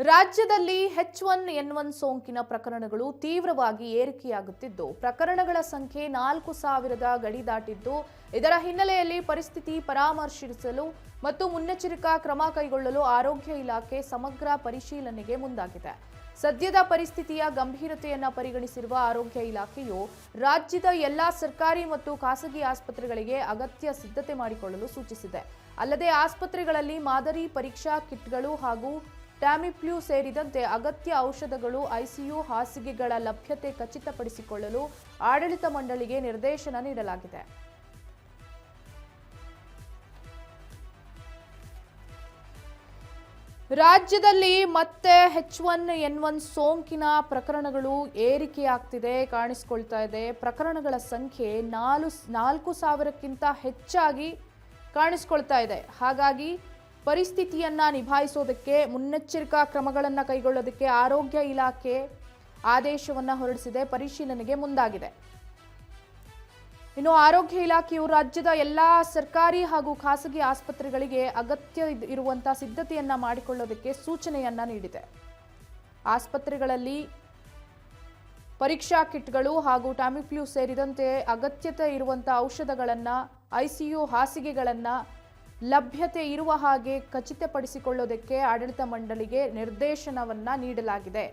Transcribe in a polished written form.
ರಾಜ್ಯದಲ್ಲಿ H1N1 ಸೋಂಕಿನ ಪ್ರಕರಣಗಳು ತೀವ್ರವಾಗಿ ಏರಿಕೆಯಾಗುತ್ತಿದ್ದು ಪ್ರಕರಣಗಳ ಸಂಖ್ಯೆ 4000 ಗಡಿ ದಾಟಿದ್ದು ಇದರ ಹಿನ್ನೆಲೆಯಲ್ಲಿ ಪರಿಸ್ಥಿತಿ ಪರಾಮರ್ಶಿಸಲು ಮತ್ತು ಮುನ್ನೆಚ್ಚರಿಕಾ ಕ್ರಮ ಕೈಗೊಳ್ಳಲು ಆರೋಗ್ಯ ಇಲಾಖೆ ಸಮಗ್ರ ಪರಿಶೀಲನೆಗೆ ಮುಂದಾಗಿದೆ. ಸದ್ಯದ ಪರಿಸ್ಥಿತಿಯ ಗಂಭೀರತೆಯನ್ನು ಪರಿಗಣಿಸಿರುವ ಆರೋಗ್ಯ ಇಲಾಖೆಯು ರಾಜ್ಯದ ಎಲ್ಲಾ ಸರ್ಕಾರಿ ಮತ್ತು ಖಾಸಗಿ ಆಸ್ಪತ್ರೆಗಳಿಗೆ ಅಗತ್ಯ ಸಿದ್ಧತೆ ಮಾಡಿಕೊಳ್ಳಲು ಸೂಚಿಸಿದೆ. ಅಲ್ಲದೆ ಆಸ್ಪತ್ರೆಗಳಲ್ಲಿ ಮಾದರಿ ಪರೀಕ್ಷಾ ಕಿಟ್ಗಳು ಹಾಗೂ ಟ್ಯಾಮಿಫ್ಲೂ ಸೇರಿದಂತೆ ಅಗತ್ಯ ಔಷಧಗಳು, ಐಸಿಯು ಹಾಸಿಗೆಗಳ ಲಭ್ಯತೆ ಖಚಿತಪಡಿಸಿಕೊಳ್ಳಲು ಆಡಳಿತ ಮಂಡಳಿಗೆ ನಿರ್ದೇಶನ ನೀಡಲಾಗಿದೆ. ರಾಜ್ಯದಲ್ಲಿ ಮತ್ತೆ H1N1 ಸೋಂಕಿನ ಪ್ರಕರಣಗಳು ಏರಿಕೆಯಾಗ್ತಿದೆ, ಕಾಣಿಸಿಕೊಳ್ತಾ ಇದೆ. ಪ್ರಕರಣಗಳ ಸಂಖ್ಯೆ 4000ಕ್ಕಿಂತ ಹೆಚ್ಚಾಗಿ ಕಾಣಿಸಿಕೊಳ್ತಾ ಇದೆ. ಹಾಗಾಗಿ ಪರಿಸ್ಥಿತಿಯನ್ನ ನಿಭಾಯಿಸೋದಕ್ಕೆ ಮುನ್ನೆಚ್ಚರಿಕಾ ಕ್ರಮಗಳನ್ನು ಕೈಗೊಳ್ಳೋದಕ್ಕೆ ಆರೋಗ್ಯ ಇಲಾಖೆ ಆದೇಶವನ್ನು ಹೊರಡಿಸಿದೆ, ಪರಿಶೀಲನೆಗೆ ಮುಂದಾಗಿದೆ. ಇನ್ನು ಆರೋಗ್ಯ ಇಲಾಖೆಯು ರಾಜ್ಯದ ಎಲ್ಲಾ ಸರ್ಕಾರಿ ಹಾಗೂ ಖಾಸಗಿ ಆಸ್ಪತ್ರೆಗಳಿಗೆ ಅಗತ್ಯ ಇರುವಂತಹ ಸಿದ್ಧತೆಯನ್ನ ಮಾಡಿಕೊಳ್ಳೋದಕ್ಕೆ ಸೂಚನೆಯನ್ನ ನೀಡಿದೆ. ಆಸ್ಪತ್ರೆಗಳಲ್ಲಿ ಪರೀಕ್ಷಾ ಕಿಟ್ಗಳು ಹಾಗೂ ಟ್ಯಾಮಿಫ್ಲೂ ಸೇರಿದಂತೆ ಅಗತ್ಯತೆ ಇರುವಂತಹ ಔಷಧಗಳನ್ನು, ಐಸಿಯು ಹಾಸಿಗೆಗಳನ್ನು ಲಭ್ಯತೆ ಇರುವ ಹಾಗೆ ಖಚಿತಪಡಿಸಿಕೊಳ್ಳೋದಕ್ಕೆ ಆಡಳಿತ ಮಂಡಳಿಗೆ ನಿರ್ದೇಶನವನ್ನ ನೀಡಲಾಗಿದೆ.